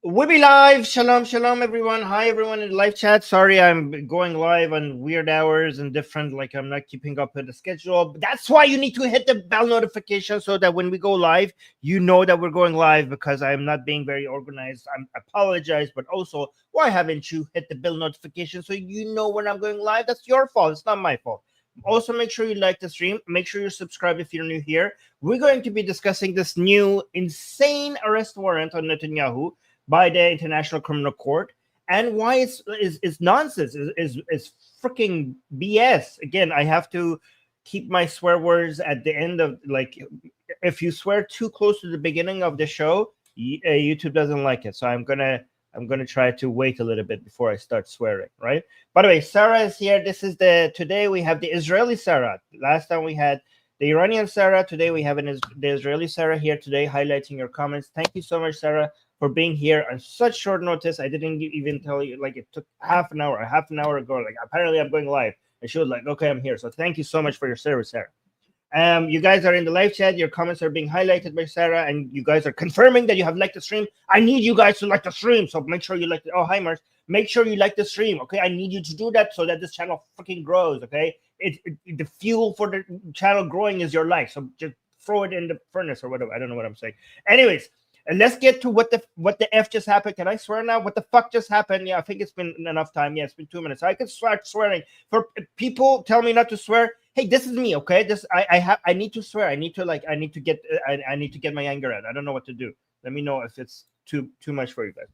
We'll be live. Shalom, shalom, everyone. Hi, everyone in the live chat. Sorry, I'm going live on weird hours and different, like I'm not keeping up with the schedule. But that's why you need to hit the bell notification so that when we go live, you know that we're going live, because I'm not being very organized. I apologize, but also, why haven't you hit the bell notification so you know when I'm going live? That's your fault. It's not my fault. Also, make sure you like the stream. Make sure you subscribe if you're new here. We're going to be discussing this new insane arrest warrant on Netanyahu by the International Criminal Court, and why it's nonsense, is freaking BS. Again, I have to keep my swear words at the end of, like, if you swear too close to the beginning of the show, YouTube doesn't like it. So I'm gonna try to wait a little bit before I start swearing, right? By the way, Sarah is here. This is today we have the Israeli Sarah. Last time we had the Iranian Sarah. Today we have the Israeli Sarah here today, highlighting your comments. Thank you so much, Sarah, for being here on such short notice. I didn't even tell you, like, it took half an hour ago. Like, apparently I'm going live. And she was like, okay, I'm here. So thank you so much for your service, Sarah. You guys are in the live chat. Your comments are being highlighted by Sarah, and you guys are confirming that you have liked the stream. I need you guys to like the stream, so make sure you like it. Oh, hi, Mars. Make sure you like the stream, okay? I need you to do that so that this channel freaking grows, okay? The fuel for the channel growing is your like, so just throw it in the furnace or whatever. I don't know what I'm saying. Anyways, and let's get to what the F just happened. Can I swear now? What the fuck just happened? Yeah, I think it's been enough time. Yeah, it's been 2 minutes. So I can start swearing. For people tell me not to swear, hey, this is me, okay? I need to swear. I need to get my anger out. I don't know what to do. Let me know if it's too much for you guys.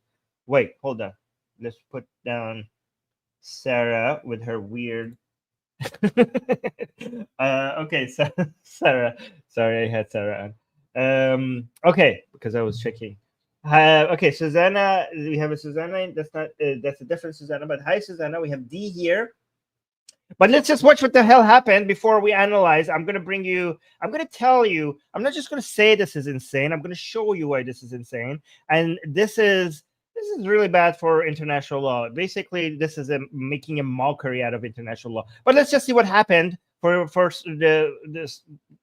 Wait, hold on. Let's put down Sarah with her weird. Okay, so Sarah. Sorry, I had Sarah on. Okay, because I was checking. Okay, Susanna. We have a Susanna. That's a different Susanna. But hi, Susanna. We have D here. But let's just watch what the hell happened before we analyze. I'm going to tell you, I'm not just going to say this is insane. I'm going to show you why this is insane. And this is really bad for international law. Basically, this is making a mockery out of international law. But let's just see what happened for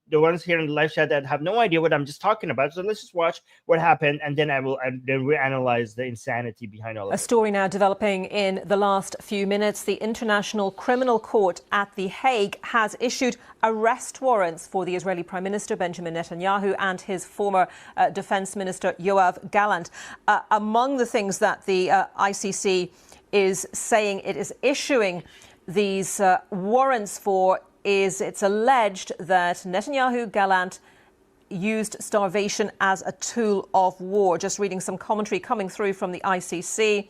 the ones here in the live chat that have no idea what I'm just talking about. So let's just watch what happened, and then we'll analyze the insanity behind all of it. A story now developing in the last few minutes. The International Criminal Court at The Hague has issued arrest warrants for the Israeli Prime Minister Benjamin Netanyahu and his former Defense Minister Yoav Gallant. Among the things that the ICC is saying it is issuing these warrants for is it's alleged that Netanyahu Gallant used starvation as a tool of war. Just reading some commentary coming through from the ICC.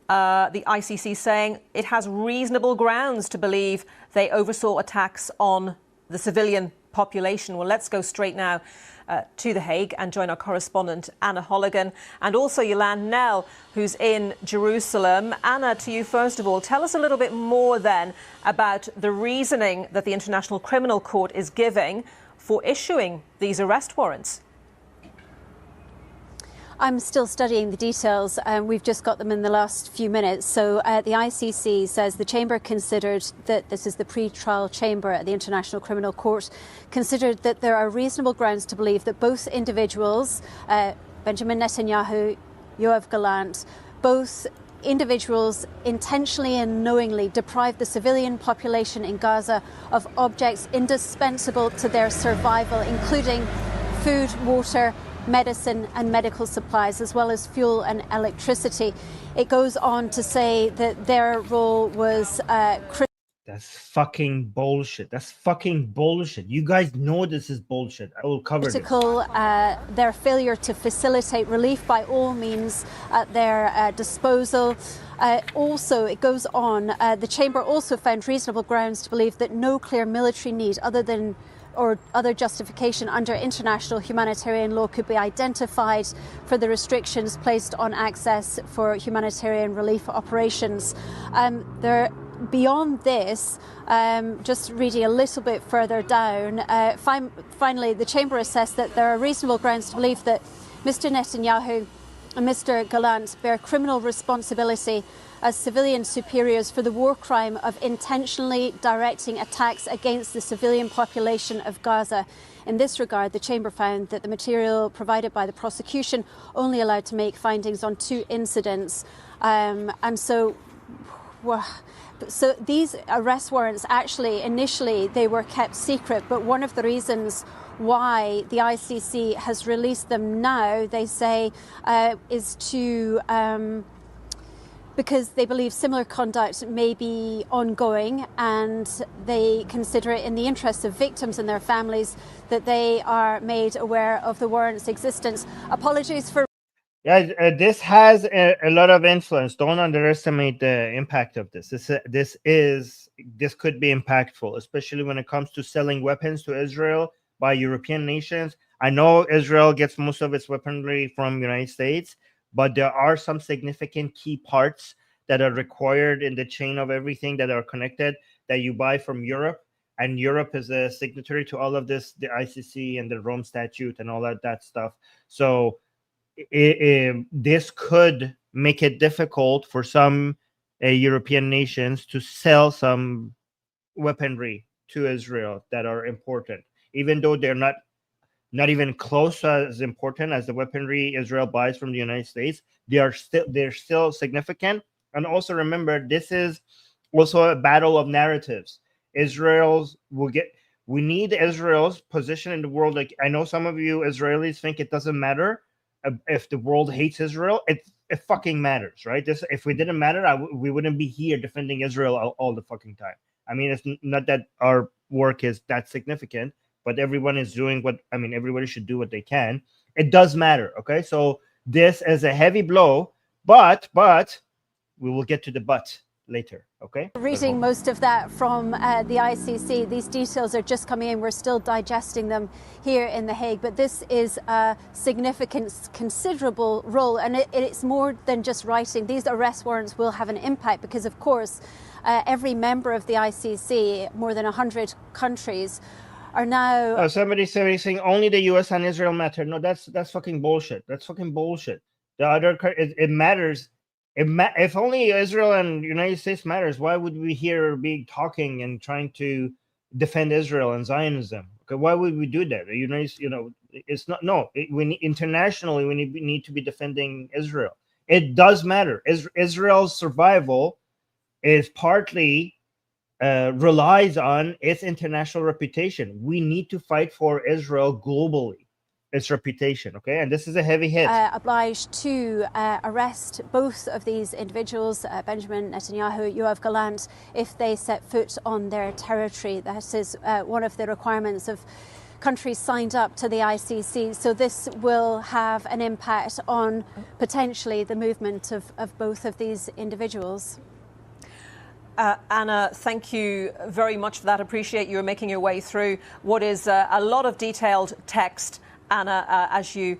The ICC saying it has reasonable grounds to believe they oversaw attacks on the civilian population. Well, let's go straight now to The Hague and join our correspondent Anna Holligan and also Yolande Nell, who's in Jerusalem. Anna, to you first of all, tell us a little bit more then about the reasoning that the International Criminal Court is giving for issuing these arrest warrants. I'm still studying the details. We've just got them in the last few minutes. So the ICC says the chamber considered that this is the pre-trial chamber at the International Criminal Court, considered that there are reasonable grounds to believe that both individuals, Benjamin Netanyahu, Yoav Gallant, both individuals intentionally and knowingly deprived the civilian population in Gaza of objects indispensable to their survival, including food, water, medicine and medical supplies, as well as fuel and electricity. It goes on to say that their role was That's fucking bullshit. That's fucking bullshit. You guys know this is bullshit. I will cover critical, their failure to facilitate relief by all means at their disposal. Also, it goes on, the chamber also found reasonable grounds to believe that no clear military need other justification under international humanitarian law could be identified for the restrictions placed on access for humanitarian relief operations. Beyond this, just reading a little bit further down, finally the chamber assessed that there are reasonable grounds to believe that Mr. Netanyahu and Mr. Gallant bear criminal responsibility as civilian superiors for the war crime of intentionally directing attacks against the civilian population of Gaza. In this regard, the Chamber found that the material provided by the prosecution only allowed to make findings on 2 incidents. So these arrest warrants, actually, initially, they were kept secret, but one of the reasons why the ICC has released them now, they say, is to because they believe similar conduct may be ongoing, and they consider it in the interests of victims and their families that they are made aware of the warrant's existence. Apologies for... Yeah, this has a lot of influence. Don't underestimate the impact of this. This could be impactful, especially when it comes to selling weapons to Israel by European nations. I know Israel gets most of its weaponry from the United States, but there are some significant key parts that are required in the chain of everything that are connected that you buy from Europe. And Europe is a signatory to all of this, the ICC and the Rome Statute and all that stuff. So this could make it difficult for some European nations to sell some weaponry to Israel that are important, even though they're not even close as important as the weaponry Israel buys from the United States. They're still significant. And also remember, this is also a battle of narratives. We need Israel's position in the world. Like, I know some of you Israelis think it doesn't matter if the world hates Israel. It fucking matters, right? If we didn't matter, we wouldn't be here defending Israel all the fucking time. I mean, it's not that our work is that significant, but everyone is doing everybody should do what they can. It does matter, okay? So this is a heavy blow, but we will get to the but later, okay? Reading most of that from the ICC. These details are just coming in. We're still digesting them here in The Hague, but this is a significant, considerable role, and it's more than just writing. These arrest warrants will have an impact because, of course, every member of the ICC, more than 100 countries, are now... Somebody's saying only the US and Israel matter. No, that's fucking bullshit. That's fucking bullshit. The other, it matters. If only Israel and United States matters, why would we here be talking and trying to defend Israel and Zionism? Okay, why would we do that? It's not. No, internationally we need to be defending Israel. It does matter. Israel's survival is partly relies on its international reputation. We need to fight for Israel globally. Its reputation, okay? And this is a heavy hit. Obliged to arrest both of these individuals, Benjamin Netanyahu, Yoav Gallant, if they set foot on their territory. That is one of the requirements of countries signed up to the ICC. So this will have an impact on potentially the movement of both of these individuals. Anna, thank you very much for that. Appreciate you making your way through what is a lot of detailed text, Anna, as you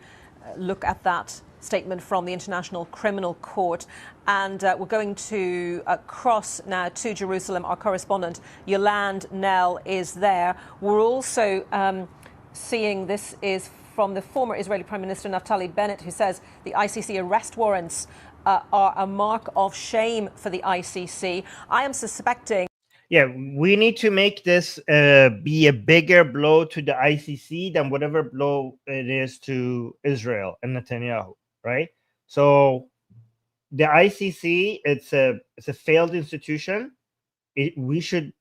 look at that statement from the International Criminal Court. And we're going to cross now to Jerusalem. Our correspondent, Yolande Nell, is there. We're also seeing this is from the former Israeli Prime Minister Naftali Bennett, who says the ICC arrest warrants are a mark of shame for the ICC. I am suspecting... Yeah, we need to make this be a bigger blow to the ICC than whatever blow it is to Israel and Netanyahu, right? So the ICC, it's a failed institution. We should,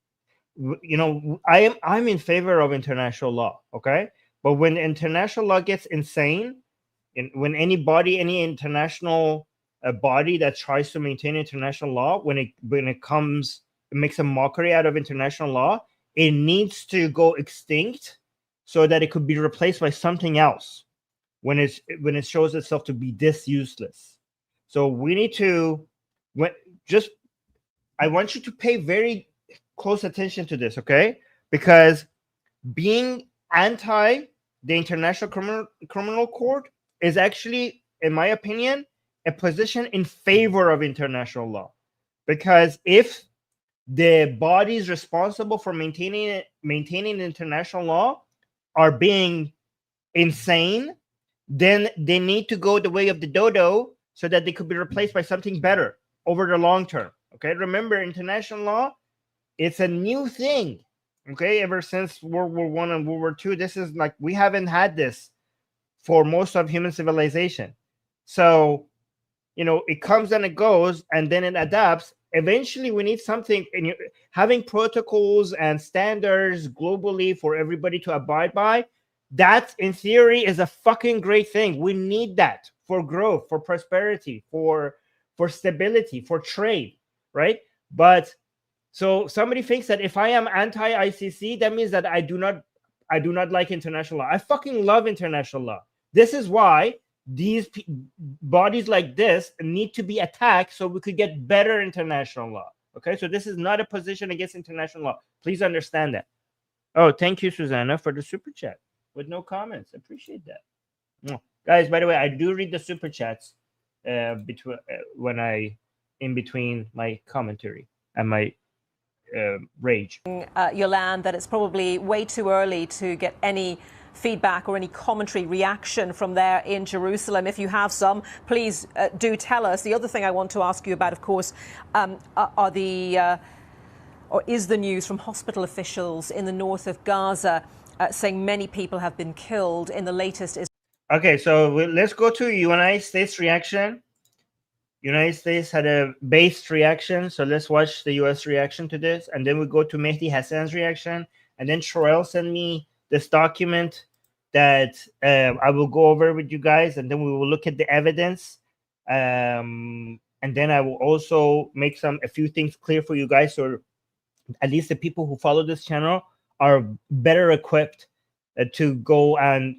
I'm in favor of international law, okay? But when international law gets insane, when any international body that tries to maintain international law, when it makes a mockery out of international law, it needs to go extinct so that it could be replaced by something else when it shows itself to be this useless. So we need to I want you to pay very close attention to this, okay? Because being anti the International Criminal Court is actually, in my opinion, a position in favor of international law. Because if the bodies responsible for maintaining international law are being insane, then they need to go the way of the dodo so that they could be replaced by something better over the long term. Okay, remember, international law, it's a new thing. Okay, ever since World War I and World War II, this is like, we haven't had this for most of human civilization. So, you know, it comes and it goes, and then it adapts. Eventually, we need something, and having protocols and standards globally for everybody to abide by. That, in theory, is a fucking great thing. We need that for growth, for prosperity, for stability, for trade, right? But so somebody thinks that if I am anti-ICC, that means that I do not like international law. I fucking love international law. This is why these bodies like this need to be attacked so we could get better international law. Okay, so this is not a position against international law. Please understand that. Oh, thank you, Susanna, for the super chat with no comments. Appreciate that. Guys, by the way, I do read the super chats when I in between my commentary and my rage. Yolande, that it's probably way too early to get any feedback or any commentary reaction from there in Jerusalem. If you have some, please do tell us. The other thing I want to ask you about, of course, is the news from hospital officials in the north of Gaza saying many people have been killed in the latest. Okay, so let's go to United States reaction. United States had a based reaction, so let's watch the U.S. reaction to this, and then we go to Mehdi Hassan's reaction, and then Sherelle sent me this document that I will go over with you guys, and then we will look at the evidence, and then I will also make a few things clear for you guys, so at least the people who follow this channel are better equipped to go and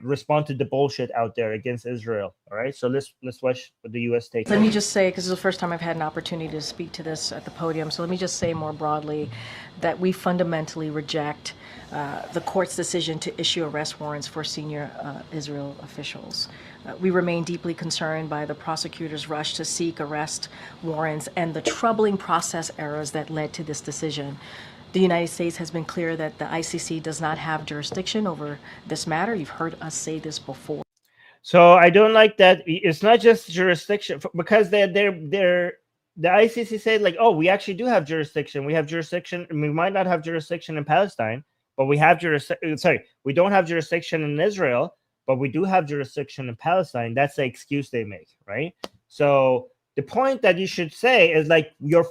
respond to the bullshit out there against Israel. All right, so let's watch what the U.S. take. Let me just say, because this is the first time I've had an opportunity to speak to this at the podium, so let me just say more broadly that we fundamentally reject the court's decision to issue arrest warrants for senior Israel officials. We remain deeply concerned by the prosecutor's rush to seek arrest warrants and the troubling process errors that led to this decision. The United States has been clear that the ICC does not have jurisdiction over this matter. You've heard us say this before. So I don't like that. It's not just jurisdiction, because the ICC said, like, oh, we actually do have jurisdiction. We have jurisdiction. We might not have jurisdiction in Palestine, but we have jurisdiction. Sorry, we don't have jurisdiction in Israel, but we do have jurisdiction in Palestine. That's the excuse they make, right? So the point that you should say is, like, your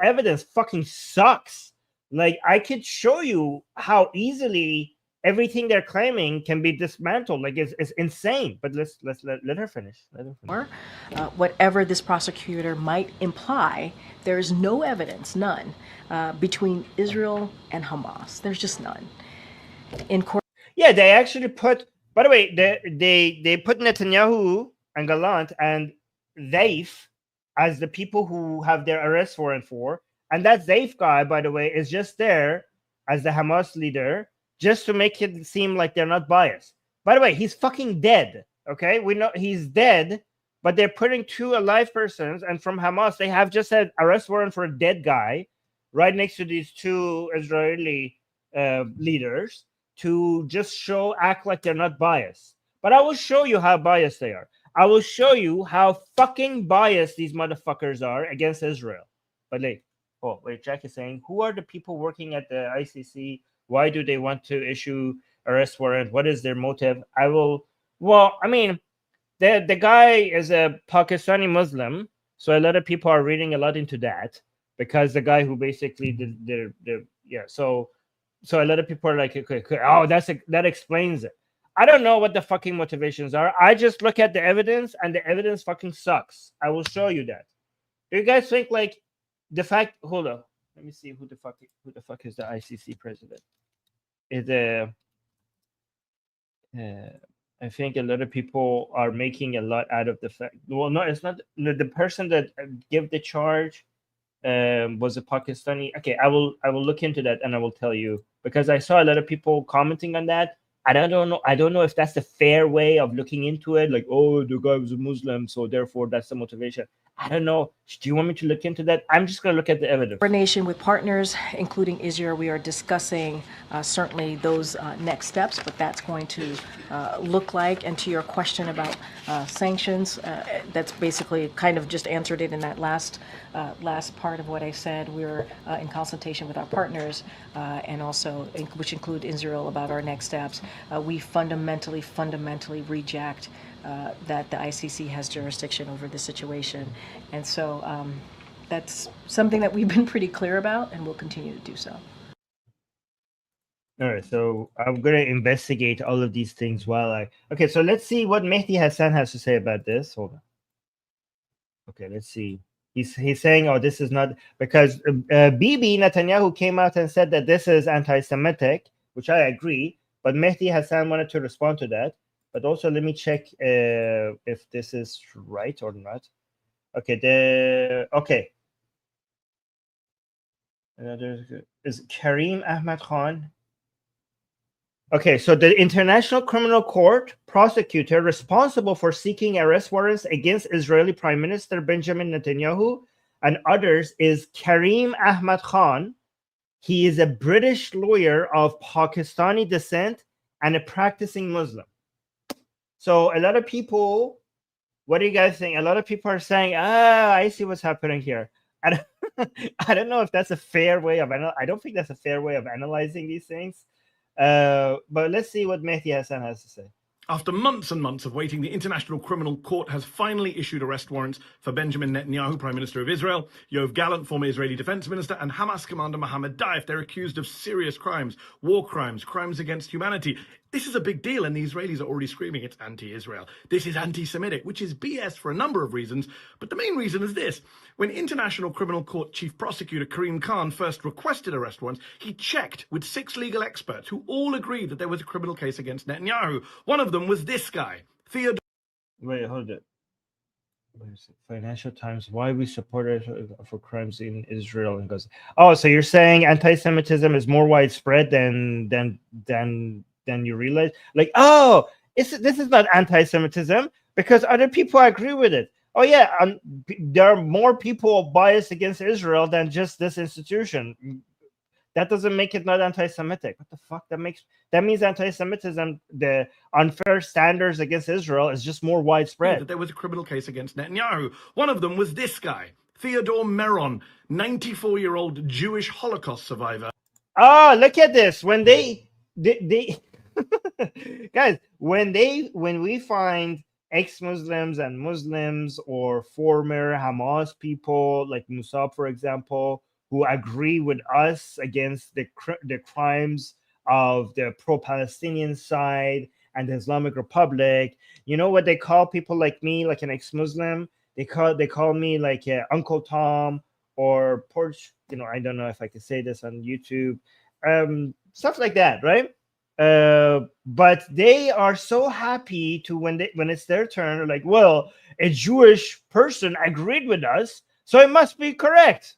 evidence fucking sucks. Like, I could show you how easily everything they're claiming can be dismantled. Like, it's insane. But let her finish. Whatever this prosecutor might imply, there is no evidence, none, between Israel and Hamas. There's just none. In court. Yeah, they actually put. By the way, they put Netanyahu and Gallant and Zaif as the people who have their arrest warrant for. And that Zaif guy, by the way, is just there as the Hamas leader, just to make it seem like they're not biased. By the way, he's fucking dead. Okay, we know he's dead, but they're putting two alive persons, and from Hamas, they have just had arrest warrant for a dead guy right next to these two Israeli leaders to just act like they're not biased. But I will show you how biased they are. I will show you how fucking biased these motherfuckers are against Israel. But wait, Jack is saying, who are the people working at the ICC? Why do they want to issue arrest warrant? What is their motive? The guy is a Pakistani Muslim, so a lot of people are reading a lot into that, because the guy who basically so a lot of people are like, okay, oh, that explains it. I don't know what the fucking motivations are. I just look at the evidence, and the evidence fucking sucks. I will show you that. Do you guys think, like, the fact? Hold on, let me see who the fuck is the ICC president. I think a lot of people are making a lot out of the fact. Well, no, it's not. The person that gave the charge was a Pakistani. Okay, I will look into that and I will tell you, because I saw a lot of people commenting on that. I don't know if that's the fair way of looking into it. Like, oh, the guy was a Muslim, so therefore that's the motivation. I don't know. Do you want me to look into that? I'm just going to look at the evidence. Coordination with partners, including Israel, we are discussing certainly those next steps, what that's going to look like. And to your question about sanctions, that's basically kind of just answered it in that last part of what I said. We're in consultation with our partners and also, which include Israel, about our next steps. We fundamentally reject that the ICC has jurisdiction over the situation. And so that's something that we've been pretty clear about, and we'll continue to do so. All right, so I'm going to investigate all of these things while okay, so let's see what Mehdi Hassan has to say about this. Hold on. Okay, let's see. He's saying, oh, this is not, because Bibi Netanyahu came out and said that this is anti-Semitic, which I agree, but Mehdi Hassan wanted to respond to that. But also, let me check if this is right or not. Okay, okay. Is Karim Ahmad Khan? Okay, so the International Criminal Court prosecutor responsible for seeking arrest warrants against Israeli Prime Minister Benjamin Netanyahu and others is Karim Ahmad Khan. He is a British lawyer of Pakistani descent and a practicing Muslim. So a lot of people, what do you guys think? A lot of people are saying, I see what's happening here. I don't know if that's a fair way of, I don't think that's a fair way of analyzing these things. But let's see what Mehdi Hassan has to say. After months and months of waiting, the International Criminal Court has finally issued arrest warrants for Benjamin Netanyahu, Prime Minister of Israel, Yoav Gallant, former Israeli Defense Minister, and Hamas commander Mohammed Daif. They're accused of serious crimes, war crimes, crimes against humanity. This is a big deal, and the Israelis are already screaming it's anti-Israel. This is anti-Semitic, which is BS for a number of reasons. But the main reason is this. When International Criminal Court Chief Prosecutor Karim Khan first requested arrest warrants, he checked with 6 legal experts who all agreed that there was a criminal case against Netanyahu. One of them was this guy, Theodore. Wait, hold it. Financial Times, why we support for crimes in Israel and Gaza. Oh, so you're saying anti-Semitism is more widespread than you realize? Like, oh, this is not anti-Semitism because other people agree with it. Oh yeah, there are more people biased against Israel than just this institution. That doesn't make it not anti-Semitic. What the fuck? That means anti-Semitism, the unfair standards against Israel, is just more widespread. That there was a criminal case against Netanyahu. One of them was this guy, Theodore Meron, 94-year-old Jewish Holocaust survivor. Oh, look at this. When they guys, when we find ex-Muslims and Muslims or former Hamas people like Musab, for example, who agree with us against the crimes of the pro-Palestinian side and the Islamic Republic, you know what they call people like me, like an ex-Muslim? They call me like Uncle Tom or Porch. You know, I don't know if I can say this on YouTube, stuff like that, right? But they are so happy to when it's their turn, they're like, well, a Jewish person agreed with us, so it must be correct.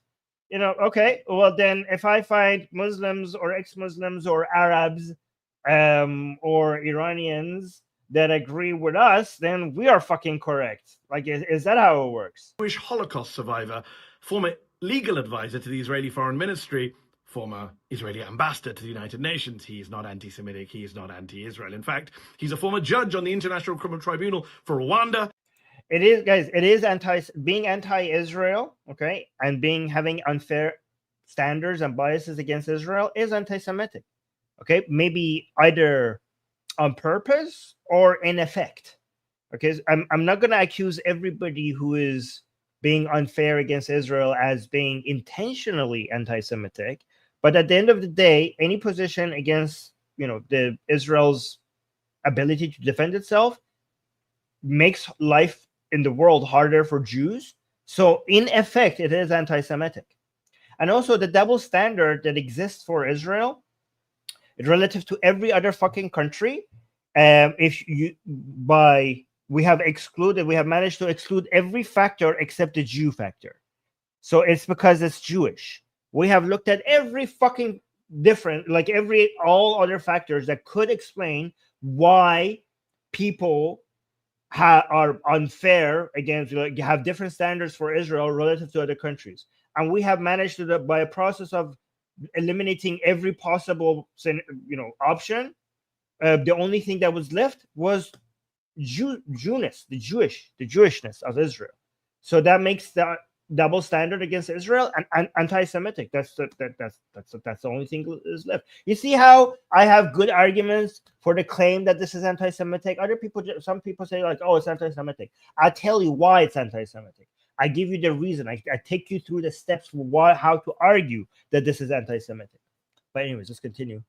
You know, okay, well then if I find Muslims or ex-Muslims or Arabs or Iranians that agree with us, then we are fucking correct. Like, is that how it works? Jewish Holocaust survivor, former legal advisor to the Israeli Foreign Ministry, former Israeli ambassador to the United Nations. He is not anti-Semitic. He is not anti-Israel. In fact, he's a former judge on the International Criminal Tribunal for Rwanda. It is, guys, it is being anti-Israel, okay, and having unfair standards and biases against Israel is anti-Semitic, okay? Maybe either on purpose or in effect, okay? I'm not going to accuse everybody who is being unfair against Israel as being intentionally anti-Semitic, but at the end of the day, any position against, you know, the Israel's ability to defend itself makes life in the world harder for Jews. So in effect, it is anti-Semitic. And also the double standard that exists for Israel relative to every other fucking country. We have managed to exclude every factor except the Jew factor. So it's because it's Jewish. We have looked at every fucking different, like all other factors that could explain why people are unfair against, like, have different standards for Israel relative to other countries. And we have managed to, by a process of eliminating every possible, option, the only thing that was left was Jewness, the Jewishness of Israel. So that makes that double standard against Israel and anti-Semitic. That's the only thing is left. You see how I have good arguments for the claim that this is anti-Semitic? Some people say, like, oh, it's anti-Semitic. I'll tell you why it's anti-Semitic. I give you the reason. I take you through the steps for how to argue that this is anti-Semitic. But anyways, let's continue.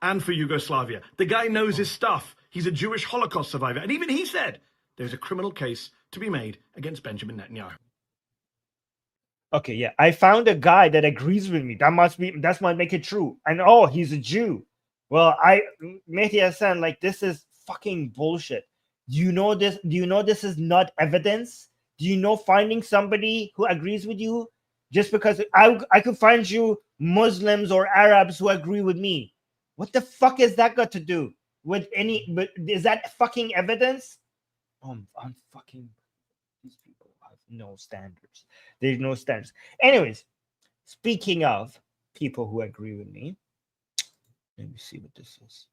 And for Yugoslavia. The guy knows his stuff. He's a Jewish Holocaust survivor. And even he said there's a criminal case to be made against Benjamin Netanyahu. Okay, yeah. I found a guy that agrees with me. That might make it true. And oh, he's a Jew. Well, Mehdi Hassan, like, this is fucking bullshit. Do you know this? Do you know this is not evidence? Do you know finding somebody who agrees with you just because I could find you Muslims or Arabs who agree with me? What the fuck has that got to do with any? But is that fucking evidence? I'm fucking. These people have no standards. There's no standards. Anyways, speaking of people who agree with me, let me see what this is.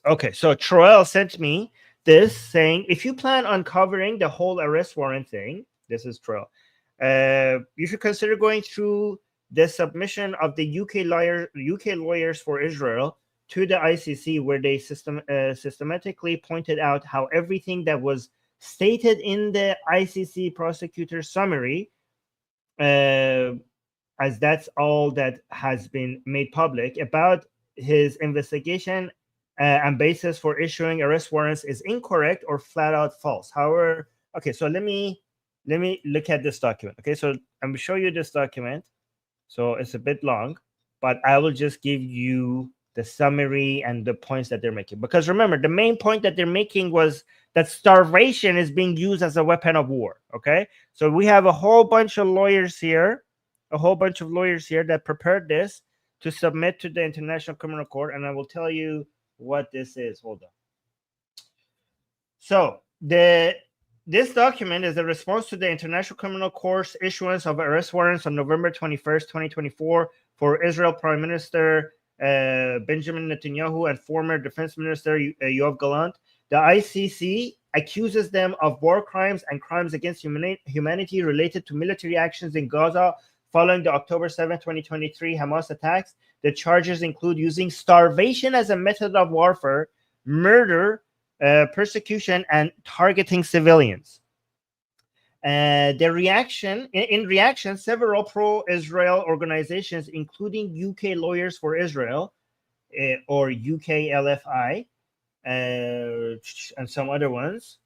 Okay, so Troel sent me this saying, if you plan on covering the whole arrest warrant thing, this is Troel, you should consider going through the submission of the UK lawyers for Israel to the ICC, where they systematically pointed out how everything that was stated in the ICC prosecutor's summary, as that's all that has been made public about his investigation and basis for issuing arrest warrants, is incorrect or flat out false. However, okay, so let me look at this document. Okay, so I'm going to show you this document. So it's a bit long, but I will just give you the summary and the points that they're making. Because remember, the main point that they're making was that starvation is being used as a weapon of war. Okay, so we have a whole bunch of lawyers here, that prepared this to submit to the International Criminal Court, and I will tell you what this is. Hold on. So this document is a response to the International Criminal Court's issuance of arrest warrants on November 21st, 2024 for Israel Prime Minister Benjamin Netanyahu and former Defense Minister Yoav Gallant. The ICC accuses them of war crimes and crimes against humanity related to military actions in Gaza following the October 7, 2023 Hamas attacks. The charges include using starvation as a method of warfare, murder, persecution, and targeting civilians. In reaction, several pro-Israel organizations, including UK Lawyers for Israel, or UKLFI, and some other ones,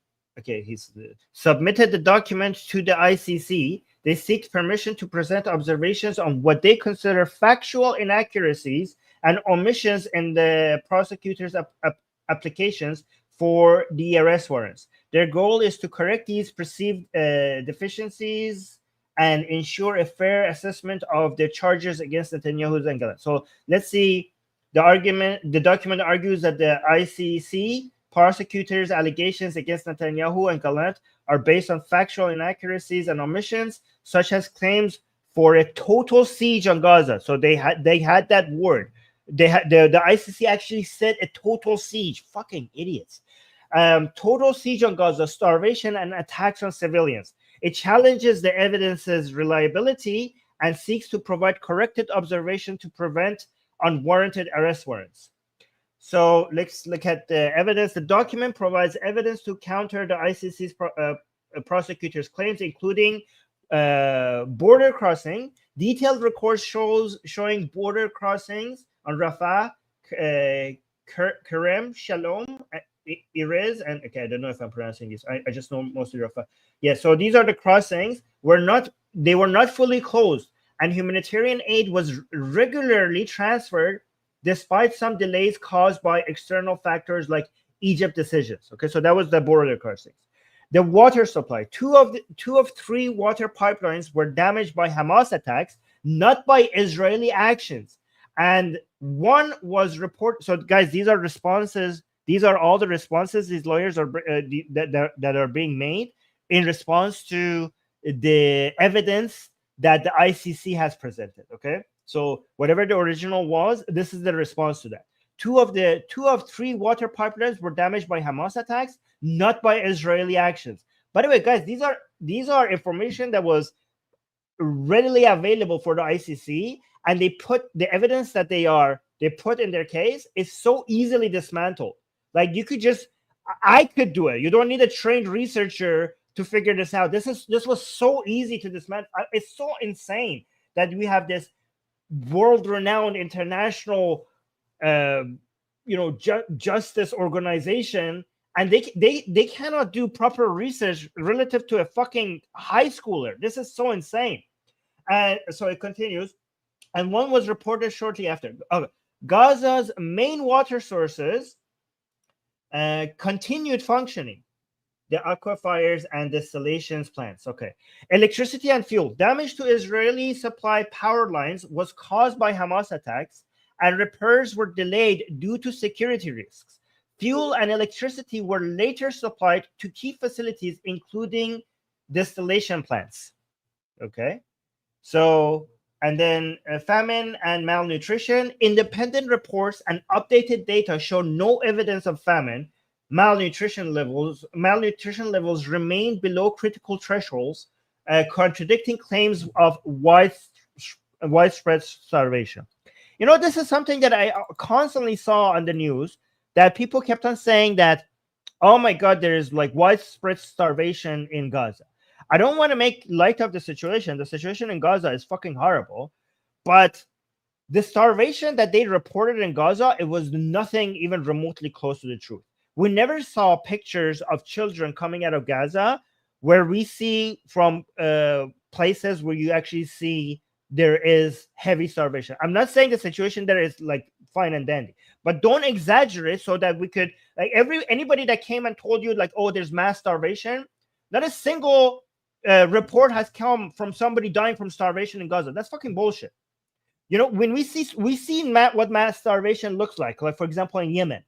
submitted the document to the ICC. They seek permission to present observations on what they consider factual inaccuracies and omissions in the prosecutor's applications for the arrest warrants. Their goal is to correct these perceived deficiencies and ensure a fair assessment of the charges against Netanyahu and Gallant. So let's see the argument. The document argues that the ICC prosecutors' allegations against Netanyahu and Gallant are based on factual inaccuracies and omissions, such as claims for a total siege on Gaza. So they had that word. The ICC actually said a total siege. Fucking idiots. Total siege on Gaza, starvation, and attacks on civilians. It challenges the evidence's reliability and seeks to provide corrected observation to prevent unwarranted arrest warrants. So let's look at the evidence. The document provides evidence to counter the ICC's prosecutors' claims, including border crossing, detailed records showing border crossings on Rafah, Kerem, Shalom, Erez, and okay, I don't know if I'm pronouncing this. I just know mostly Rafah. Yeah, so these are the crossings. They were not fully closed, and humanitarian aid was regularly transferred despite some delays caused by external factors like Egypt decisions. Okay, so that was the border crossings. The water supply. Two of three water pipelines were damaged by Hamas attacks, not by Israeli actions. And one was reported. So, guys, these are responses These are all the responses these lawyers are that are being made in response to the evidence that the ICC has presented. Okay, so whatever the original was, this is the response to that. Two of three water pipelines were damaged by Hamas attacks, not by Israeli actions. By the way, guys, these are information that was readily available for the ICC, and they put the evidence that they put in their case is so easily dismantled. Like you could just, I could do it. You don't need a trained researcher to figure this out. This was so easy to dismantle. It's so insane that we have this world-renowned international, justice organization, and they cannot do proper research relative to a fucking high schooler. This is so insane. And so it continues. And one was reported shortly after. Gaza's main water sources continued functioning. The aquifers and distillations plants. Okay. Electricity and fuel. Damage to Israeli supply power lines was caused by Hamas attacks, and repairs were delayed due to security risks. Fuel and electricity were later supplied to key facilities, including distillation plants. Okay. So, and then famine and malnutrition. Independent reports and updated data show no evidence of famine. Malnutrition levels remain below critical thresholds, contradicting claims of widespread starvation. You know, this is something that I constantly saw on the news, that people kept on saying that, oh my God, there is like widespread starvation in Gaza. I don't want to make light of the situation. The situation in Gaza is fucking horrible, but the starvation that they reported in Gaza, it was nothing even remotely close to the truth. We never saw pictures of children coming out of Gaza where we see from places where you actually see there is heavy starvation. I'm not saying the situation there is like fine and dandy, but don't exaggerate so that we could, like, anybody that came and told you like, oh, there's mass starvation, not a single report has come from somebody dying from starvation in Gaza. That's fucking bullshit. You know, when we see what mass starvation looks like for example, in Yemen,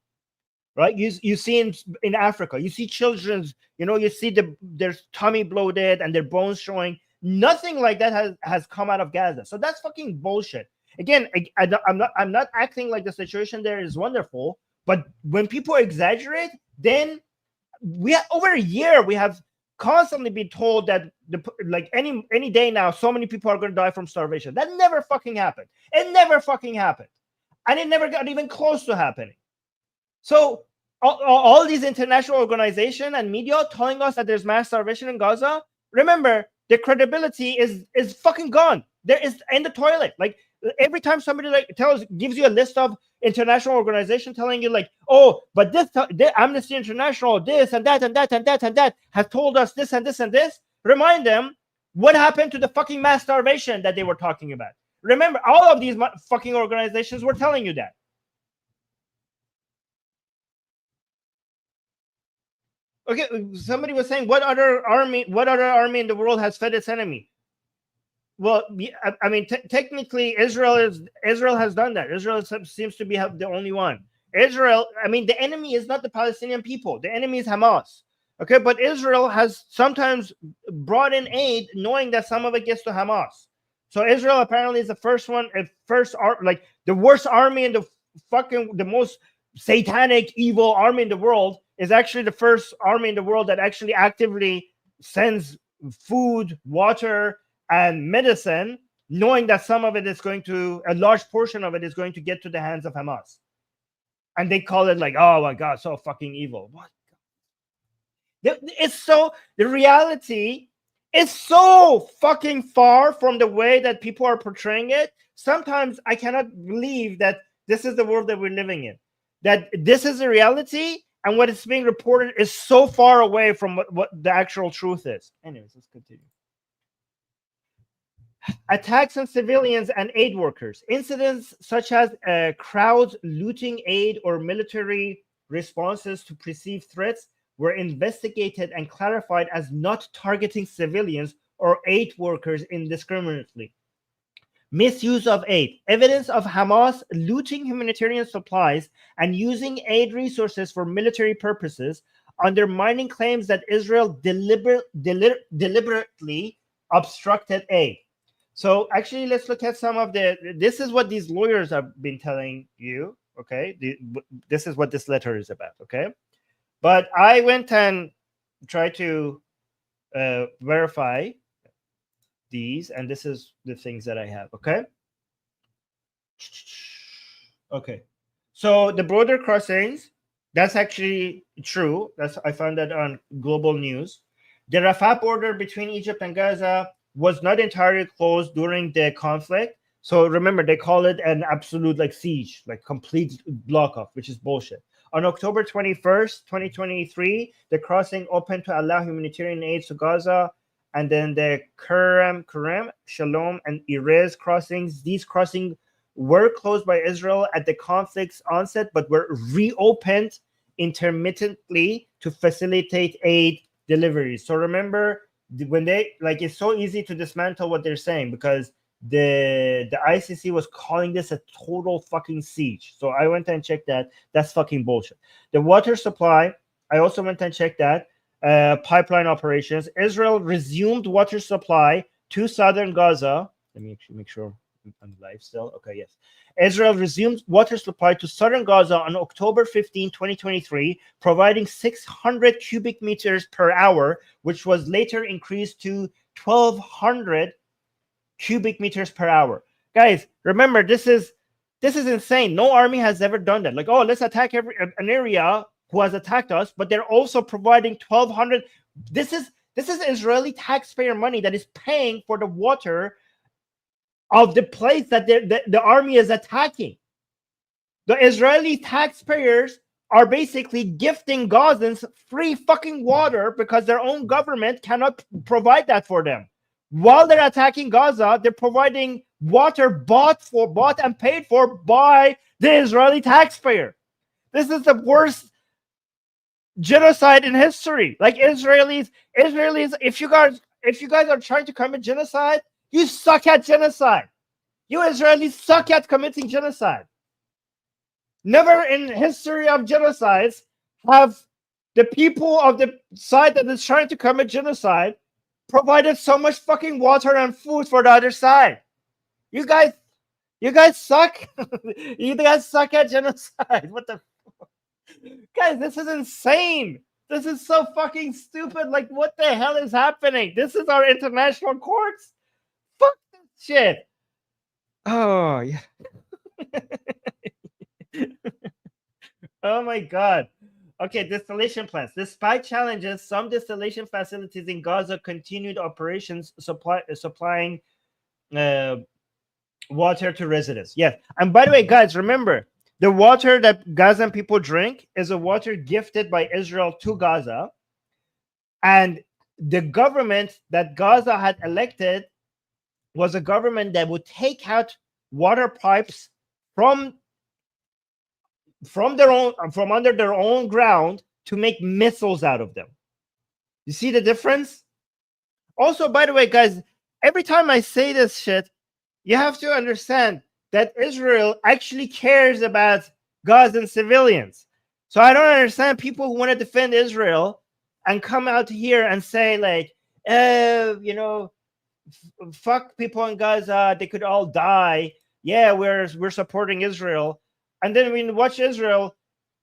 right? You see in Africa, you see children's, you see their tummy bloated and their bones showing. Nothing like that has come out of Gaza. So that's fucking bullshit. Again, I'm not acting like the situation there is wonderful, but when people exaggerate, then over a year we have constantly been told that any day now, so many people are going to die from starvation. That never fucking happened. It never fucking happened, and it never got even close to happening. So all these international organizations and media telling us that there's mass starvation in Gaza, remember, the credibility is fucking gone. There is in the toilet. Like every time somebody gives you a list of international organizations telling you like, oh, but this Amnesty International, this and that and that and that and that has told us this and this and this. Remind them what happened to the fucking mass starvation that they were talking about. Remember, all of these fucking organizations were telling you that. Okay, somebody was saying, what other army in the world has fed its enemy? Well, I mean, technically, Israel has done that. Israel seems to be the only one. Israel, I mean, the enemy is not the Palestinian people. The enemy is Hamas. Okay, but Israel has sometimes brought in aid, knowing that some of it gets to Hamas. So Israel apparently is the first one, the worst army in the most satanic, evil army in the world, is actually the first army in the world that actually actively sends food, water, and medicine, knowing that some of it is a large portion of it is going to get to the hands of Hamas. And they call it like, oh my God, so fucking evil. What? The reality is so fucking far from the way that people are portraying it. Sometimes I cannot believe that this is the world that we're living in, that this is the reality, and what is being reported is so far away from what the actual truth is. Anyways, let's continue. Attacks on civilians and aid workers. Incidents such as crowds looting aid or military responses to perceived threats were investigated and clarified as not targeting civilians or aid workers indiscriminately. misuse of aid, evidence of Hamas looting humanitarian supplies and using aid resources for military purposes, undermining claims that Israel deliberately obstructed aid. So actually, let's look at some of this is what these lawyers have been telling you, okay? This is what this letter is about, okay? But I went and tried to verify these, and this is the things that I have, okay? Okay. So the border crossings, that's actually true. I found that on Global News. The Rafah border between Egypt and Gaza was not entirely closed during the conflict. So remember, they call it an absolute like siege, like complete block off, which is bullshit. On October 21st, 2023, the crossing opened to allow humanitarian aid to Gaza, and then the Kerem, Shalom, and Erez crossings. These crossings were closed by Israel at the conflict's onset, but were reopened intermittently to facilitate aid deliveries. So remember, when they it's so easy to dismantle what they're saying because the ICC was calling this a total fucking siege. So I went and checked that. That's fucking bullshit. The water supply, I also went and checked that. Pipeline operations. Israel resumed water supply to southern Gaza. Let me actually make sure I'm live still. Okay, yes. Israel resumed water supply to southern Gaza on October 15, 2023, providing 600 cubic meters per hour, which was later increased to 1,200 cubic meters per hour. Guys, remember, this is insane. No army has ever done that. Like, oh, let's attack an area who has attacked us, but they're also providing 1,200. This is Israeli taxpayer money that is paying for the water of the place that the army is attacking. The Israeli taxpayers are basically gifting Gazans free fucking water because their own government cannot provide that for them. While they're attacking Gaza, they're providing water bought and paid for by the Israeli taxpayer. This is the worst genocide in history. Like Israelis, if you guys are trying to commit genocide, you suck at genocide. You Israelis suck at committing genocide. Never in history of genocides have the people of the side that is trying to commit genocide provided so much fucking water and food for the other side. You guys suck. You guys suck at genocide. What the fuck? Guys, this is insane. This is so fucking stupid. Like, what the hell is happening? This is our international courts? Fuck this shit. Oh, yeah. Oh, my God. Okay, distillation plants. Despite challenges, some distillation facilities in Gaza continued operations supplying water to residents. Yes. And by the way, guys, remember, the water that Gazan people drink is a water gifted by Israel to Gaza. And the government that Gaza had elected was a government that would take out water pipes from under their own ground to make missiles out of them. You see the difference? Also, by the way, guys, every time I say this shit, you have to understand that Israel actually cares about Gazan civilians. So I don't understand people who want to defend Israel and come out here and say like, fuck people in Gaza, they could all die. Yeah, we're supporting Israel. And then when you watch Israel,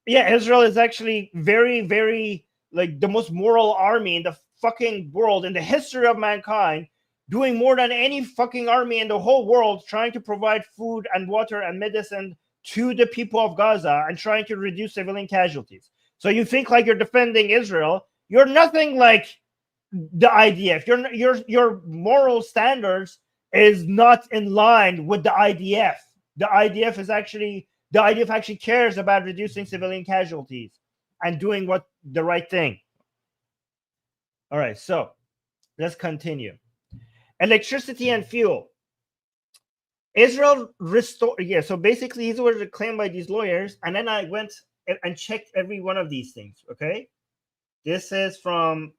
yeah, Israel is actually very, very like the most moral army in the fucking world, in the history of mankind, doing more than any fucking army in the whole world, trying to provide food and water and medicine to the people of Gaza and trying to reduce civilian casualties. So you think like you're defending Israel, you're nothing like the IDF. Your moral standards is not in line with the IDF. The IDF actually cares about reducing civilian casualties and doing the right thing. All right, so let's continue. Electricity and fuel. Israel restored. Yeah, so basically these were claimed by these lawyers, and then I went and checked every one of these things. Okay, this is from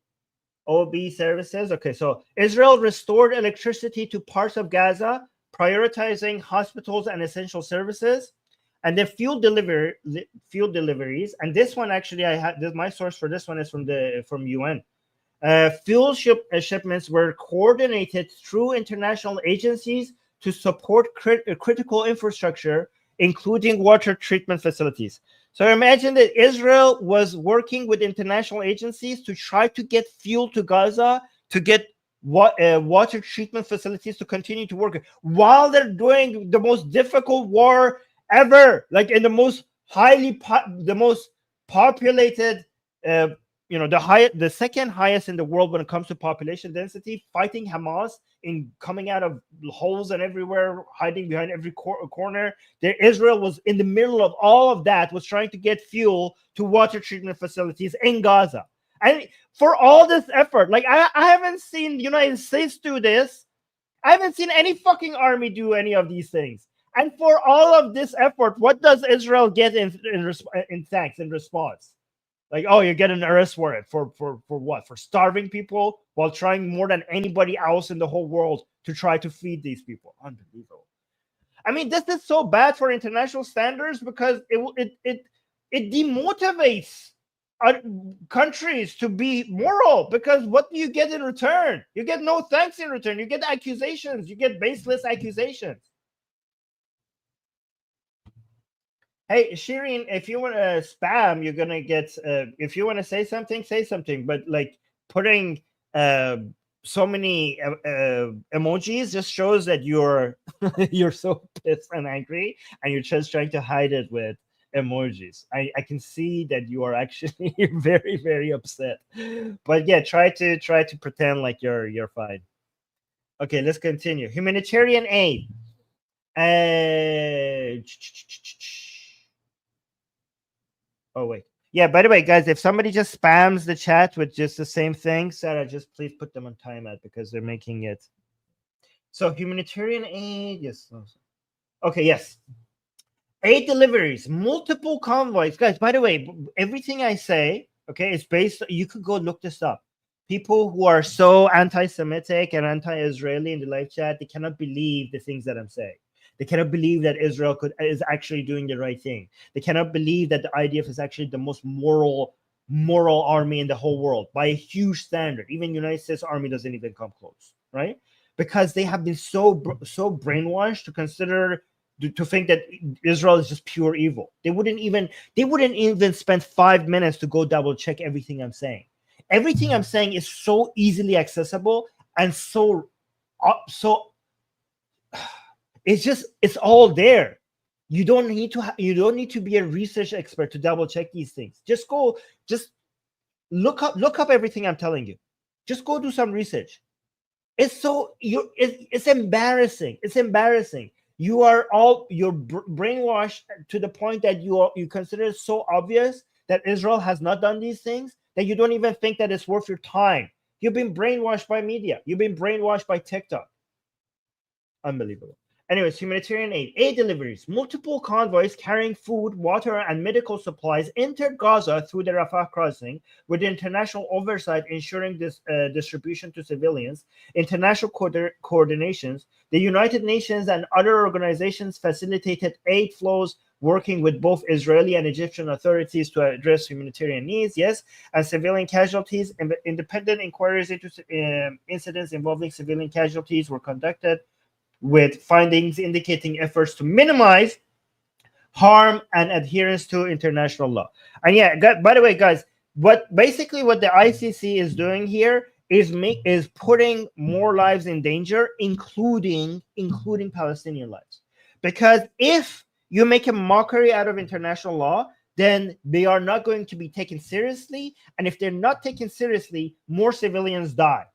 OB Services. Okay, so Israel restored electricity to parts of Gaza prioritizing hospitals and essential services, and then fuel deliveries. And this one actually, my source for this one is from UN. Fuel shipments were coordinated through international agencies to support critical infrastructure, including water treatment facilities. So imagine that Israel was working with international agencies to try to get fuel to Gaza, to get water treatment facilities to continue to work while they're doing the most difficult war ever, like in the most the most populated, the second highest in the world when it comes to population density, fighting Hamas in coming out of holes and everywhere, hiding behind every corner. There, Israel was in the middle of all of that, was trying to get fuel to water treatment facilities in Gaza. And for all this effort, like I haven't seen the United States do this. I haven't seen any fucking army do any of these things. And for all of this effort, what does Israel get in thanks, in response? Like, oh, you get an arrest warrant for what? For starving people while trying more than anybody else in the whole world to try to feed these people. Unbelievable. I mean, this is so bad for international standards because it demotivates countries to be moral, because what do you get in return? You get no thanks in return. You get accusations. You get baseless accusations. Hey, Shireen, if you want to spam, you're going to get, if you want to say something, say something. But like putting so many emojis just shows that you're so pissed and angry, and you're just trying to hide it with emojis. I can see that you are actually very, very upset. But yeah, try to pretend like you're fine. Okay, let's continue. Humanitarian aid. Oh wait, yeah. By the way, guys, if somebody just spams the chat with just the same thing, Sarah, just please put them on timeout because they're making it. So humanitarian aid, yes. Okay, yes. Aid deliveries, multiple convoys, guys. By the way, everything I say, okay, is based. You could go look this up. People who are so anti-Semitic and anti-Israeli in the live chat, they cannot believe the things that I'm saying. They cannot believe that Israel is actually doing the right thing. They cannot believe that the IDF is actually the most moral army in the whole world by a huge standard. Even United States Army doesn't even come close, right? Because they have been so brainwashed to think that Israel is just pure evil. They wouldn't even spend 5 minutes to go double check everything I'm saying. Everything I'm saying is so easily accessible and so it's all there. You don't need to be a research expert to double check these things. Just look up everything I'm telling you. Just go do some research. It's embarrassing. It's embarrassing. You're brainwashed to the point that you consider it so obvious that Israel has not done these things that you don't even think that it's worth your time. You've been brainwashed by media. You've been brainwashed by TikTok. Unbelievable. Anyways, humanitarian aid deliveries. Multiple convoys carrying food, water, and medical supplies entered Gaza through the Rafah crossing, with international oversight ensuring this distribution to civilians. International coordinations. The United Nations and other organizations facilitated aid flows, working with both Israeli and Egyptian authorities to address humanitarian needs, yes, and civilian casualties. Independent inquiries into incidents involving civilian casualties were conducted, with findings indicating efforts to minimize harm and adherence to international law. And yeah, by the way, guys, what the ICC is doing here is putting more lives in danger, including Palestinian lives. Because if you make a mockery out of international law, then they are not going to be taken seriously. And if they're not taken seriously, more civilians die.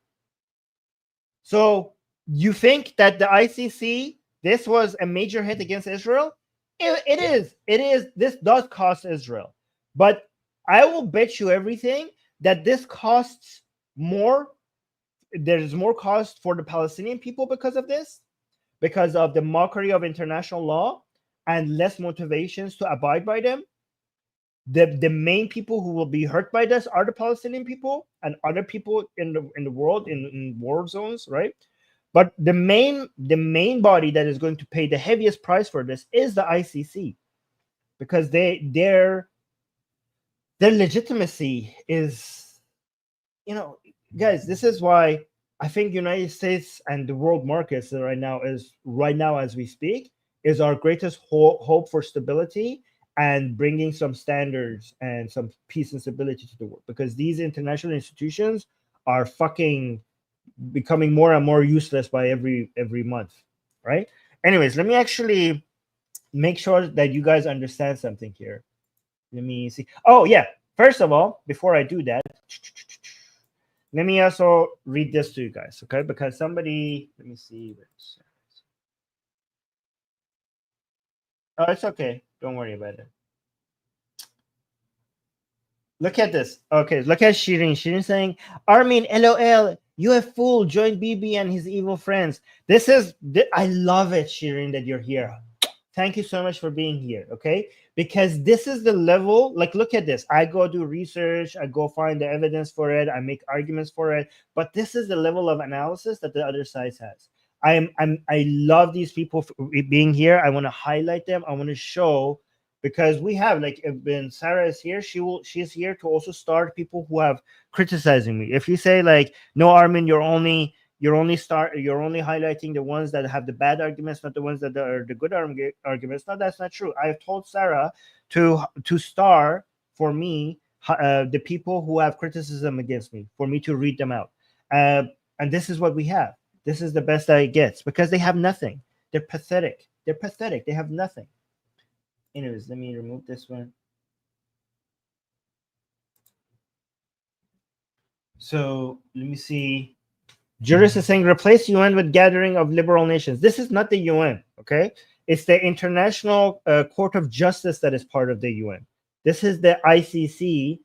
So you think that the ICC, this was a major hit against Israel? It is. This does cost Israel. But I will bet you everything that this costs more. There's more cost for the Palestinian people because of this, because of the mockery of international law and less motivations to abide by them. The main people who will be hurt by this are the Palestinian people and other people in the world, in war zones, right? But the main body that is going to pay the heaviest price for this is the ICC, because their legitimacy is, guys, this is why I think United States and the world markets right now as we speak is our greatest hope for stability and bringing some standards and some peace and stability to the world, because these international institutions are fucking becoming more and more useless by every month, right? Anyways, let me actually make sure that you guys understand something here. Let me see. Oh yeah, first of all, before I do that, let me also read this to you guys, okay? Because somebody, let me see. Oh, it's okay. Don't worry about it. Look at this. Okay, look at Shirin. Shirin saying, Armin, LOL, you have fool, join BB and his evil friends. I love it, Shirin, that you're here. Thank you so much for being here, okay? Because this is the level, like, look at this. I go do research, I go find the evidence for it, I make arguments for it, but this is the level of analysis that the other side has. I love these people being here. I want to highlight them. I want to show, because we have, like, when Sarah is here, she's here to also start people who have criticizing me. If you say, like, no, Armin, you're only highlighting the ones that have the bad arguments, not the ones that are the good arguments. No, that's not true. I've told Sarah to star for me the people who have criticism against me, for me to read them out. And this is what we have. This is the best that it gets, because they have nothing. They're pathetic. They have nothing. Anyways, let me remove this one. So let me see. Juris is saying, replace UN with gathering of liberal nations. This is not the UN, okay? It's the International Court of Justice that is part of the UN. This is the ICC.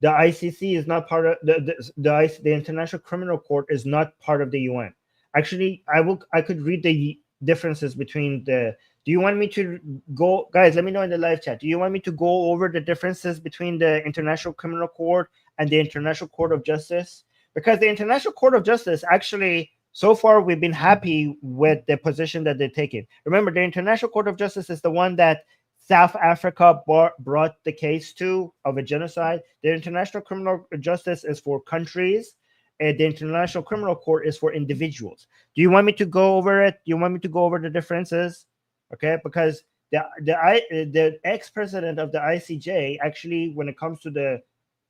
The ICC is not part of the International Criminal Court is not part of the UN. Actually, I could read the differences between the. Do you want me to go, guys? Let me know in the live chat. Do you want me to go over the differences between the International Criminal Court and the International Court of Justice? Because the International Court of Justice, actually, so far we've been happy with the position that they're taking. Remember, the International Court of Justice is the one that South Africa brought the case to of a genocide. The International Criminal Justice is for countries, and the International Criminal Court is for individuals. Do you want me to go over it? Do you want me to go over the differences? Okay, because the ex-president of the ICJ, actually, when it comes to the,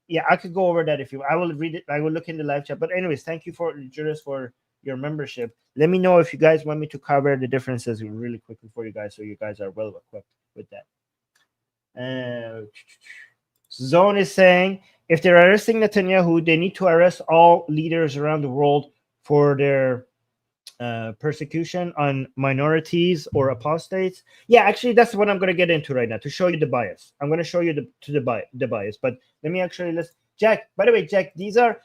yeah, I could go over that if you. I will read it. I will look in the live chat. But anyways, thank you for Juris for your membership. Let me know if you guys want me to cover the differences really quickly for you guys, so you guys are well equipped with that. Zone is saying, if they're arresting Netanyahu, they need to arrest all leaders around the world for their persecution on minorities or apostates. Yeah, actually, that's what I'm going to get into right now to show you the bias. I'm going to show you the bias. But let me actually list. Jack, by the way, Jack, these are,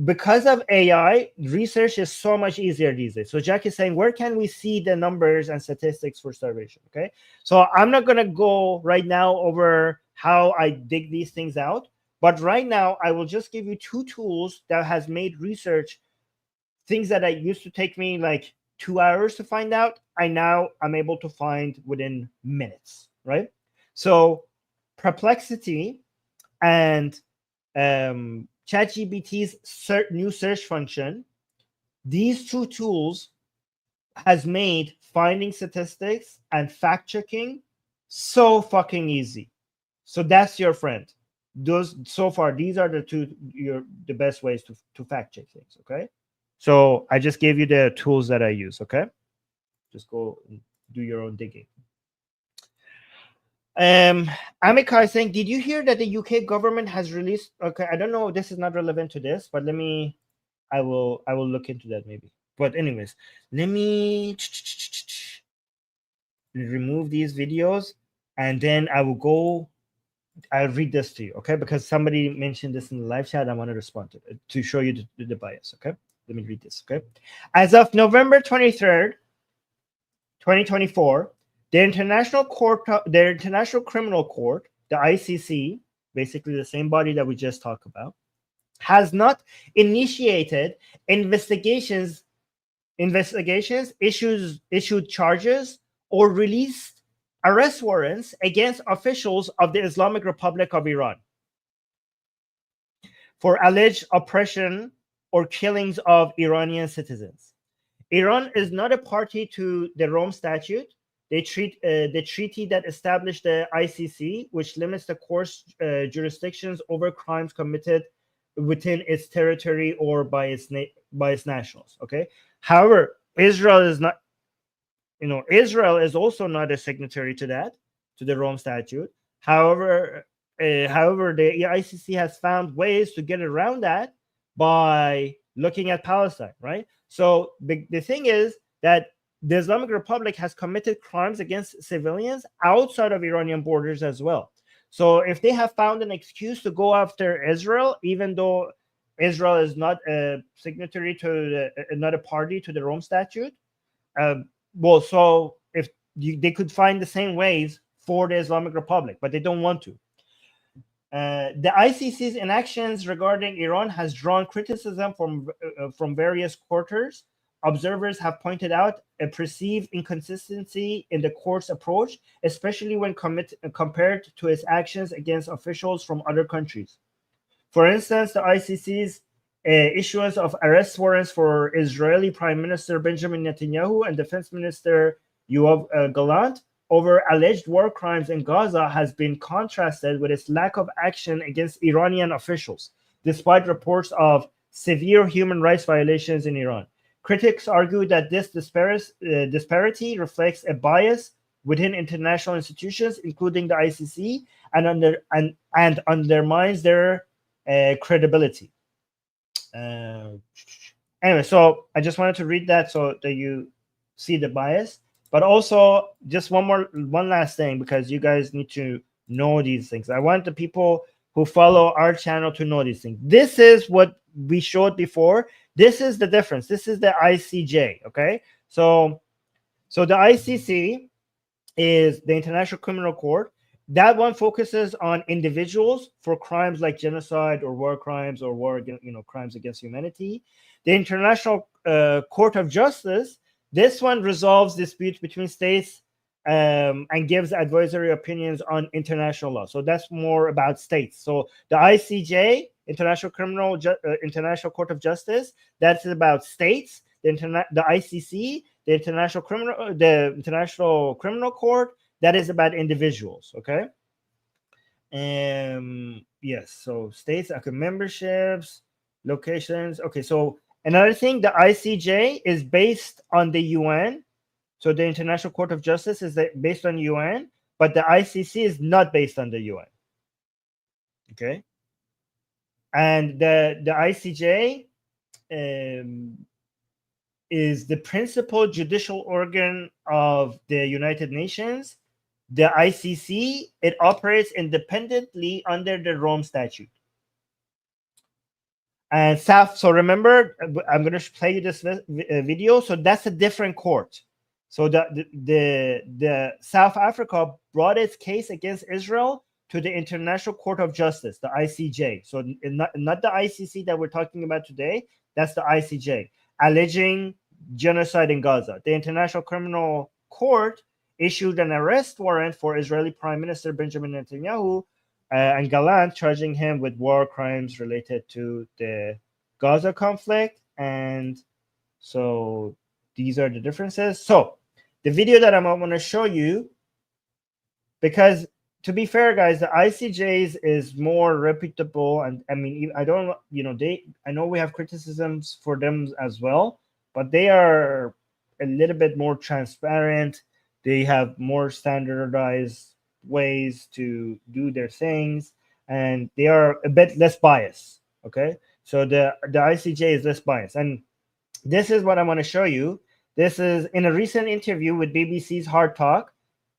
because of AI, research is so much easier these days. So Jack is saying, where can we see the numbers and statistics for starvation? Okay, so I'm not going to go right now over how I dig these things out. But right now, I will just give you two tools that has made research, things that I used to take me like 2 hours to find out, I'm able to find within minutes, right? So Perplexity and ChatGPT's new search function, these two tools has made finding statistics and fact-checking so fucking easy. So that's your friend. Those, so far, these are the best ways to fact-check things, okay? So I just gave you the tools that I use, okay? Just go and do your own digging. Amika is saying, did you hear that the UK government has released, okay, I don't know, this is not relevant to this, but I will look into that maybe. But anyways, let me remove these videos, and then I'll read this to you, okay? Because somebody mentioned this in the live chat. I want to respond to show you the bias, okay? Let me read this, okay? As of November 23rd, 2024, the International Criminal Court, the ICC, basically the same body that we just talked about, has not initiated investigations investigations, issued charges, or released arrest warrants against officials of the Islamic Republic of Iran for alleged oppression or killings of Iranian citizens. Iran is not a party to the Rome Statute. The treaty that established the ICC, which limits the court's jurisdictions over crimes committed within its territory or by its nationals. Okay. However, Israel is not. Israel is also not a signatory to the Rome Statute. However, the ICC has found ways to get around that by looking at Palestine, right? So the thing is that the Islamic Republic has committed crimes against civilians outside of Iranian borders as well. So if they have found an excuse to go after Israel, even though Israel is not a signatory to not a party to the Rome Statute, so if they could find the same ways for the Islamic Republic, but they don't want to. The ICC's inactions regarding Iran has drawn criticism from various quarters. Observers have pointed out a perceived inconsistency in the court's approach, especially when compared to its actions against officials from other countries. For instance, the ICC's issuance of arrest warrants for Israeli Prime Minister Benjamin Netanyahu and Defense Minister Yoav Gallant over alleged war crimes in Gaza has been contrasted with its lack of action against Iranian officials, despite reports of severe human rights violations in Iran. Critics argue that this disparity reflects a bias within international institutions, including the ICC, and undermines their credibility. Anyway, so I just wanted to read that so that you see the bias. But also, just one last thing, because you guys need to know these things. I want the people who follow our channel to know these things. This is what we showed before. This is the difference. This is the ICJ, okay? So the ICC is the International Criminal Court. That one focuses on individuals for crimes like genocide or war crimes or crimes against humanity. The International Court of Justice, this one resolves disputes between states and gives advisory opinions on international law. So that's more about states. So the ICJ, International Court of Justice, that's about states. The ICC, the International Criminal Court, that is about individuals. Okay. Yes. So states, memberships, locations. Okay. So another thing, the ICJ is based on the UN. So the International Court of Justice is based on UN, but the ICC is not based on the UN. Okay. And the ICJ is the principal judicial organ of the United Nations. The ICC, it operates independently under the Rome Statute. And so remember, I'm going to play you this video. So that's a different court. So the South Africa brought its case against Israel to the International Court of Justice, the ICJ. So not the ICC that we're talking about today. That's the ICJ, alleging genocide in Gaza. The International Criminal Court issued an arrest warrant for Israeli Prime Minister Benjamin Netanyahu and Gallant, charging him with war crimes related to the Gaza conflict. And so these are the differences. So the video that I'm going to show you, because to be fair, guys, the ICJ's is more reputable, and I mean, I don't, I know we have criticisms for them as well, but they are a little bit more transparent. They have more standardized ways to do their things, and they are a bit less biased. Okay, so the ICJ is less biased, and this is what I want to show you. This is in a recent interview with BBC's Hard Talk.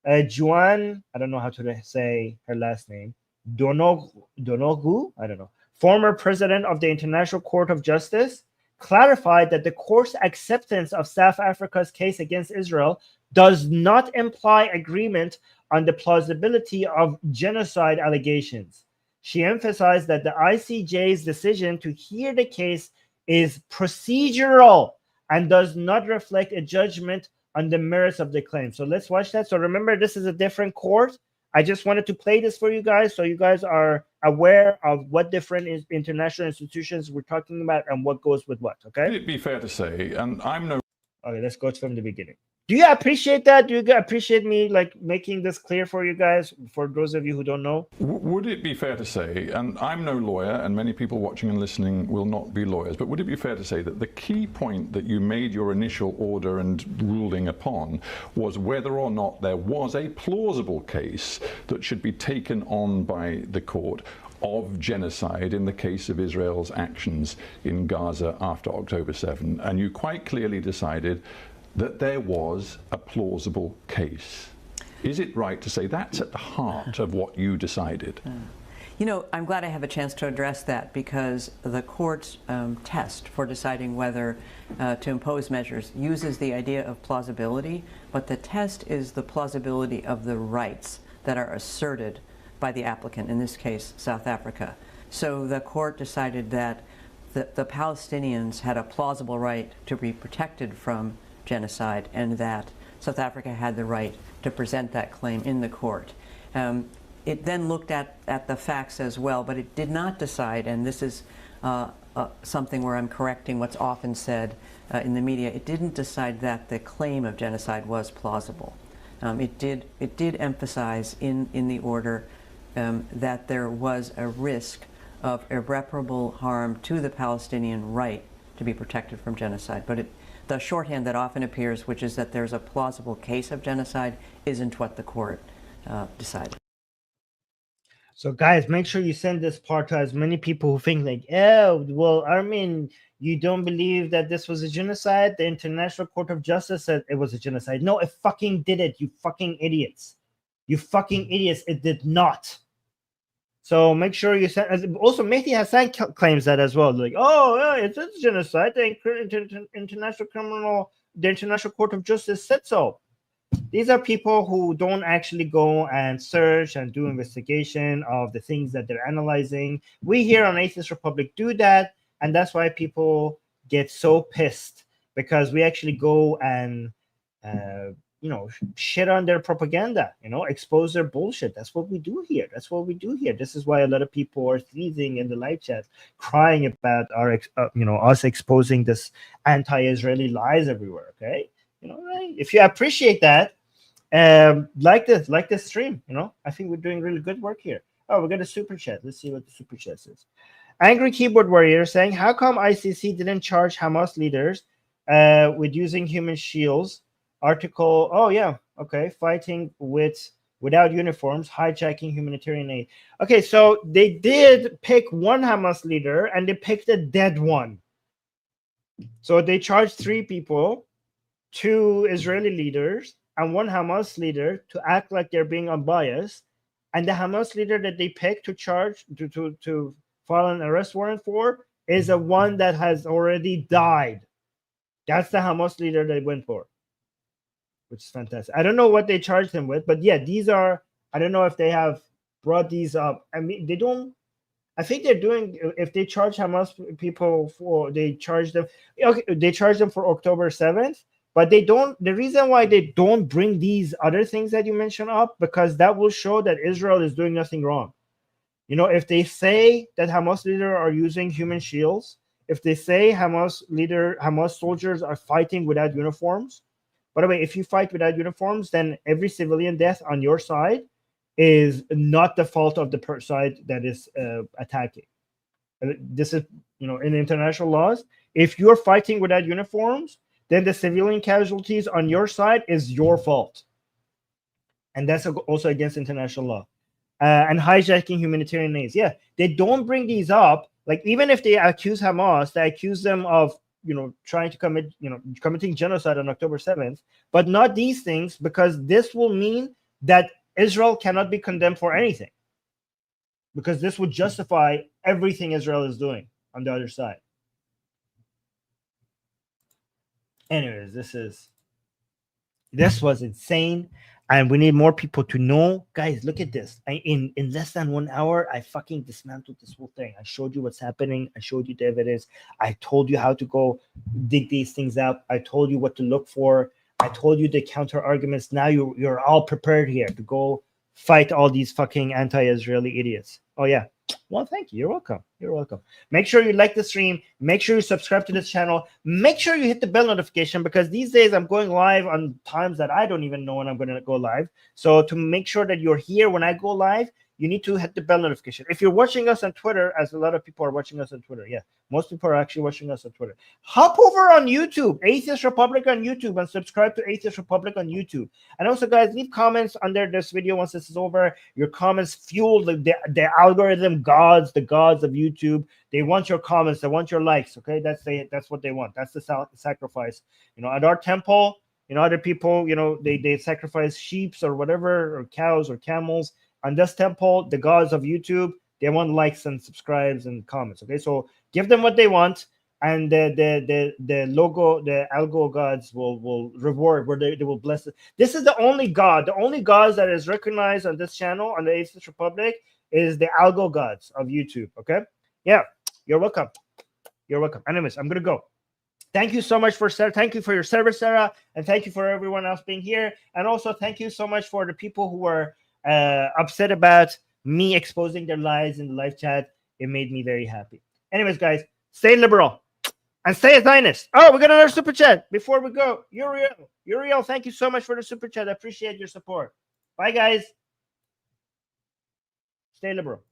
Juan, I don't know how to say her last name, Donoghue, I don't know, former president of the International Court of Justice, clarified that the court's acceptance of South Africa's case against Israel does not imply agreement on the plausibility of genocide allegations. She emphasized that the ICJ's decision to hear the case is procedural and does not reflect a judgment on the merits of the claim. So let's watch that. So remember, this is a different court. I just wanted to play this for you guys so you guys are aware of what different international institutions we're talking about and what goes with what, okay? Would it be fair to say, and I'm no... Okay, let's go from the beginning. Do you appreciate that? Do you appreciate me like making this clear for you guys, for those of you who don't know? Would it be fair to say, and I'm no lawyer, and many people watching and listening will not be lawyers, but would it be fair to say that the key point that you made your initial order and ruling upon was whether or not there was a plausible case that should be taken on by the court of genocide in the case of Israel's actions in Gaza after October 7, and you quite clearly decided that there was a plausible case. Is it right to say that's at the heart of what you decided? You know, I'm glad I have a chance to address that, because the court's test for deciding whether to impose measures uses the idea of plausibility, but the test is the plausibility of the rights that are asserted by the applicant, in this case, South Africa. So the court decided that the Palestinians had a plausible right to be protected from genocide, and that South Africa had the right to present that claim in the court. It then looked at the facts as well, but it did not decide, and this is something where I'm correcting what's often said in the media, it didn't decide that the claim of genocide was plausible. It did emphasize in the order that there was a risk of irreparable harm to the Palestinian right to be protected from genocide. But the shorthand that often appears, which is that there's a plausible case of genocide, isn't what the court decided. So guys, make sure you send this part to as many people who think like, oh, well, Armin, you don't believe that this was a genocide? The International Court of Justice said it was a genocide. No, it fucking did it, you fucking idiots. You fucking idiots, it did not. So make sure you send. Also, Mehdi Hassan claims that as well. Like, oh, yeah, it's genocide. The International Court of Justice said so. These are people who don't actually go and search and do investigation of the things that they're analyzing. We here on Atheist Republic do that, and that's why people get so pissed, because we actually go and shit on their propaganda, expose their bullshit. That's what we do here. This is why a lot of people are seething in the live chat, crying about our, us exposing this anti-Israeli lies everywhere. Okay, if you appreciate that, like this stream. I think we're doing really good work here. Oh, we got a super chat. Let's see what the super chat says. Angry Keyboard Warrior saying, how come ICC didn't charge Hamas leaders with using human shields? Article, oh yeah, okay, fighting without uniforms, hijacking humanitarian aid. Okay, so they did pick one Hamas leader and they picked a dead one. So they charged 3 people, 2 Israeli leaders and 1 Hamas leader, to act like they're being unbiased. And the Hamas leader that they picked to charge to file an arrest warrant for is a one that has already died. That's the Hamas leader they went for, which is fantastic. I don't know what they charged him with, but yeah, these are, I don't know if they have brought these up. I mean, they don't, I think they're doing, if they charge Hamas people for, they charge them, okay, they charge them for October 7th, but they don't, the reason why they don't bring these other things that you mentioned up, because that will show that Israel is doing nothing wrong. If they say that Hamas leaders are using human shields, if they say Hamas soldiers are fighting without uniforms, by the way, if you fight without uniforms, then every civilian death on your side is not the fault of the side that is attacking. This is, in international laws, if you're fighting without uniforms, then the civilian casualties on your side is your fault. And that's also against international law. And hijacking humanitarian aids. Yeah, they don't bring these up. Like, even if they accuse Hamas, they accuse them of trying to commit, committing genocide on October 7th, but not these things, because this will mean that Israel cannot be condemned for anything, because this would justify everything Israel is doing on the other side. Anyways, this was insane. And we need more people to know. Guys, look at this. In less than 1 hour, I fucking dismantled this whole thing. I showed you what's happening. I showed you the evidence. I told you how to go dig these things out. I told you what to look for. I told you the counter arguments. Now you're all prepared here to go fight all these fucking anti-Israeli idiots. Oh yeah. Well, thank you. You're welcome. You're welcome. Make sure you like the stream. Make sure you subscribe to this channel. Make sure you hit the bell notification, because these days I'm going live on times that I don't even know when I'm going to go live. So to make sure that you're here when I go live, you need to hit the bell notification. If you're watching us on Twitter, as a lot of people are watching us on Twitter, yeah, most people are actually watching us on Twitter. Hop over on YouTube, Atheist Republic on YouTube, and subscribe to Atheist Republic on YouTube. And also, guys, leave comments under this video once this is over. Your comments fuel the algorithm gods, the gods of YouTube. They want your comments. They want your likes. Okay, that's what they want. That's the sacrifice. You know, at our temple, you know, other people, you know, they sacrifice sheep or whatever, or cows or camels. On this temple, the gods of YouTube, they want likes and subscribes and comments. Okay, so give them what they want, and the logo, the algo gods will reward, where they will bless it. This is the only gods that is recognized on this channel, on the Atheist Republic, is the algo gods of YouTube. Okay, yeah, you're welcome. You're welcome. Anyways, I'm gonna go. Thank you so much thank you for your service, Sarah, and thank you for everyone else being here, and also thank you so much for the people who were upset about me exposing their lies in the live chat. It made me very happy. Anyways, guys, stay liberal and stay a Zionist. Oh, we got another super chat before we go. Uriel, thank you so much for the super chat. I appreciate your support. Bye, guys. Stay liberal.